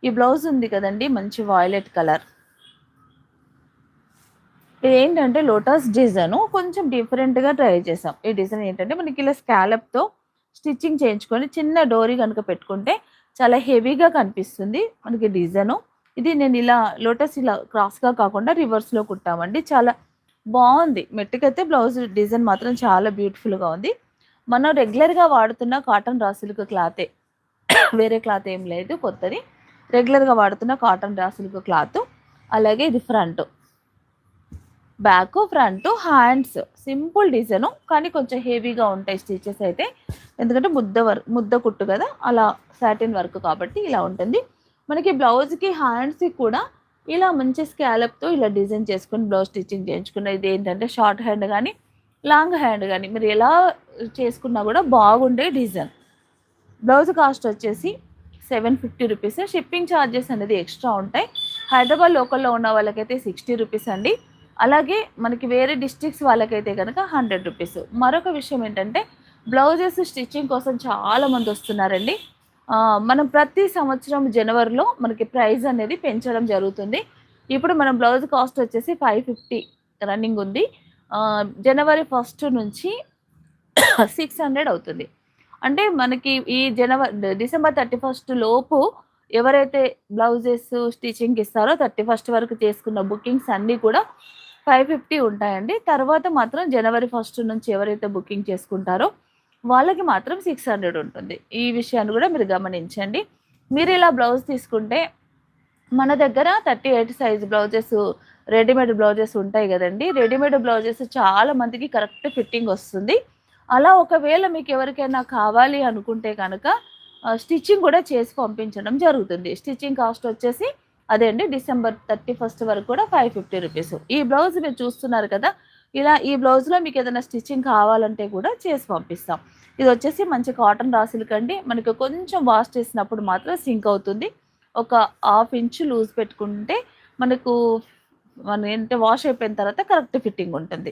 ఈ బ్లౌజ్ ఉంది కదండి, మంచి వాయిలెట్ కలర్. ఇదేంటంటే లోటస్ డిజైను కొంచెం డిఫరెంట్‌గా ట్రై చేసాం. ఈ డిజైన్ ఏంటంటే మనకి ఇలా స్కాలప్‌తో స్టిచ్చింగ్ చేయించుకొని చిన్న డోరీ గనుక పెట్టుకుంటే చాలా హెవీగా కనిపిస్తుంది మనకి డిజైను. ఇది నేను ఇలా లోటస్ ఇలా క్రాస్‌గా కాకుండా రివర్స్‌లో కుట్టామండి. చాలా బావుంది. మెట్టుకైతే బ్లౌజ్ డిజైన్ మాత్రం చాలా బ్యూటిఫుల్‌గా ఉంది. మనం రెగ్యులర్‌గా వాడుతున్న కాటన్ రా సిల్క్ క్లాతే. వేరే క్లాత్ ఏం లేదు కొత్తది. రెగ్యులర్‌గా వాడుతున్న కాటన్ రా సిల్క్ క్లాతు. అలాగే ఇది front. Back, front, hands simple design. కానీ కొంచెం హెవీగా ఉంటాయి స్టిచెస్ అయితే. ఎందుకంటే ముద్ద కుట్టు కదా! అలా సాటిన్ వర్క్ కాబట్టి ఇలా ఉంటుంది. మనకి బ్లౌజ్‌కి, హ్యాండ్స్‌కి కూడా ఇలా మంచి స్కాలప్‌తో ఇలా డిజైన్ చేసుకొని బ్లౌజ్ స్టిచ్చింగ్ చేయించుకున్న. ఇదేంటంటే షార్ట్ హ్యాండ్ గానీ, లాంగ్ హ్యాండ్ గానీ మీరు ఎలా చేసుకున్నా కూడా బాగుండే డిజైన్. బ్లౌజ్ కాస్ట్ వచ్చేసి రూ. 750. షిప్పింగ్ ఛార్జెస్ అనేది ఎక్స్ట్రా ఉంటాయి. హైదరాబాద్ లోకల్‌లో ఉన్న వాళ్ళకైతే రూ. 60 అండి. అలాగే మనకి వేరే డిస్ట్రిక్ట్స్ వాళ్ళకైతే గనక రూ. 100. మరొక విషయం ఏంటంటే బ్లౌజెస్ స్టిచ్చింగ్ కోసం చాలామంది వస్తున్నారండి. మనం ప్రతి సంవత్సరం జనవరిలో మనకి ప్రైస్ అనేది పెంచడం జరుగుతుంది. ఇప్పుడు మన బ్లౌజ్ కాస్ట్ వచ్చేసి 550 రన్నింగ్ ఉంది. జనవరి 1 నుంచి 600 అవుతుంది. అంటే మనకి ఈ డిసెంబర్ 31 లోపు ఎవరైతే బ్లౌజెస్ స్టిచ్చింగ్‌కి ఇస్తారో 31 వరకు చేసుకున్న బుకింగ్స్ అన్నీ కూడా 550 ఉంటాయండి. తర్వాత మాత్రం జనవరి 1 నుంచి ఎవరైతే బుకింగ్ చేసుకుంటారో వాళ్ళకి మాత్రం 600 ఉంటుంది. ఈ విషయాన్ని కూడా మీరు గమనించండి. మీరు ఇలా బ్లౌజ్ తీసుకుంటే మన దగ్గర 38 సైజ్ బ్లౌజెస్ రెడీమేడ్ బ్లౌజెస్ ఉంటాయి గదండీ! రెడీమేడ్ బ్లౌజెస్ చాలా మందికి కరెక్ట్ ఫిట్టింగ్ వస్తుంది. అలా ఒకవేళ మీకు ఎవరికైనా కావాలి అనుకుంటే గనక స్టిచ్చింగ్ కూడా చేసి పంపించడం జరుగుతుంది. స్టిచ్చింగ్ కాస్ట్ వచ్చేసి అదే అండి డిసెంబర్ 31 వరకు కూడా రూ. 550. ఈ బ్లౌజ్ మీరు చూస్తున్నారు కదా! ఇలా ఈ బ్లౌజ్‌లో మీకు ఏదైనా స్టిచ్చింగ్ కావాలంటే కూడా చేసి పంపిస్తాం. ఇది వచ్చేసి మంచి కాటన్ రా సిల్క్ అండి. మనకి కొంచెం వాష్ చేసినప్పుడు మాత్రం సింక్ అవుతుంది. ఒక హాఫ్ ఇంచ్ లూజ్ పెట్టుకుంటే మనకు ఏంటంటే వాష్ అయిపోయిన తర్వాత కరెక్ట్ ఫిట్టింగ్ ఉంటుంది.